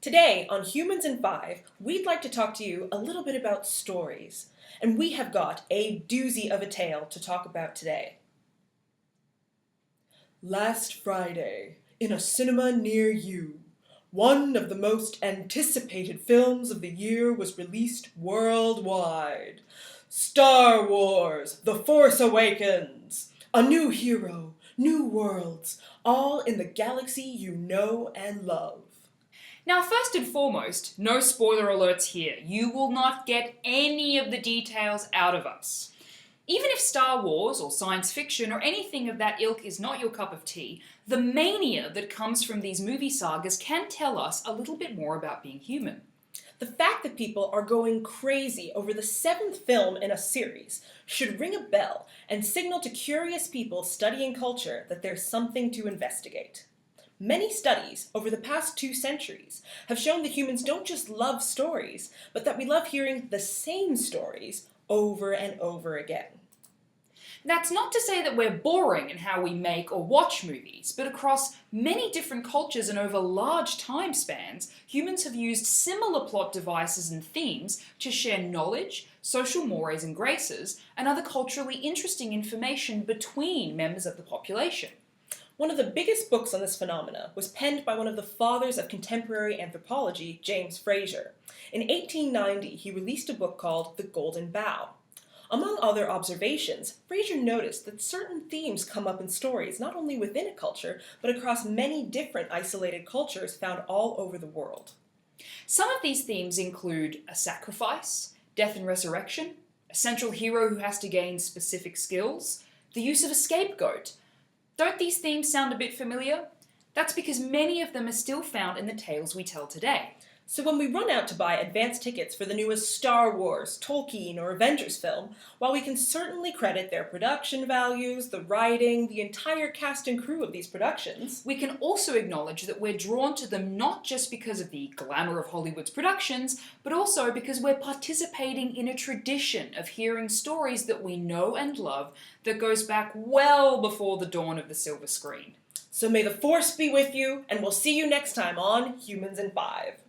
Today on Humans in 5, we'd like to talk to you a little bit about stories. And we have got a doozy of a tale to talk about today. Last Friday, in a cinema near you, one of the most anticipated films of the year was released worldwide. Star Wars: The Force Awakens. A new hero, new worlds, all in the galaxy you know and love. Now, first and foremost, no spoiler alerts here. You will not get any of the details out of us. Even if Star Wars or science fiction or anything of that ilk is not your cup of tea, the mania that comes from these movie sagas can tell us a little bit more about being human. The fact that people are going crazy over the 7th film in a series should ring a bell and signal to curious people studying culture that there's something to investigate. Many studies over the past 2 centuries have shown that humans don't just love stories, but that we love hearing the same stories over and over again. That's not to say that we're boring in how we make or watch movies, but across many different cultures and over large time spans, humans have used similar plot devices and themes to share knowledge, social mores and graces, and other culturally interesting information between members of the population. One of the biggest books on this phenomena was penned by one of the fathers of contemporary anthropology, James Frazer. In 1890, he released a book called The Golden Bough. Among other observations, Frazer noticed that certain themes come up in stories not only within a culture, but across many different isolated cultures found all over the world. Some of these themes include a sacrifice, death and resurrection, a central hero who has to gain specific skills, the use of a scapegoat. Don't these themes sound a bit familiar? That's because many of them are still found in the tales we tell today. So when we run out to buy advance tickets for the newest Star Wars, Tolkien, or Avengers film, while we can certainly credit their production values, the writing, the entire cast and crew of these productions, we can also acknowledge that we're drawn to them not just because of the glamour of Hollywood's productions, but also because we're participating in a tradition of hearing stories that we know and love that goes back well before the dawn of the silver screen. So may the Force be with you, and we'll see you next time on Humans in 5.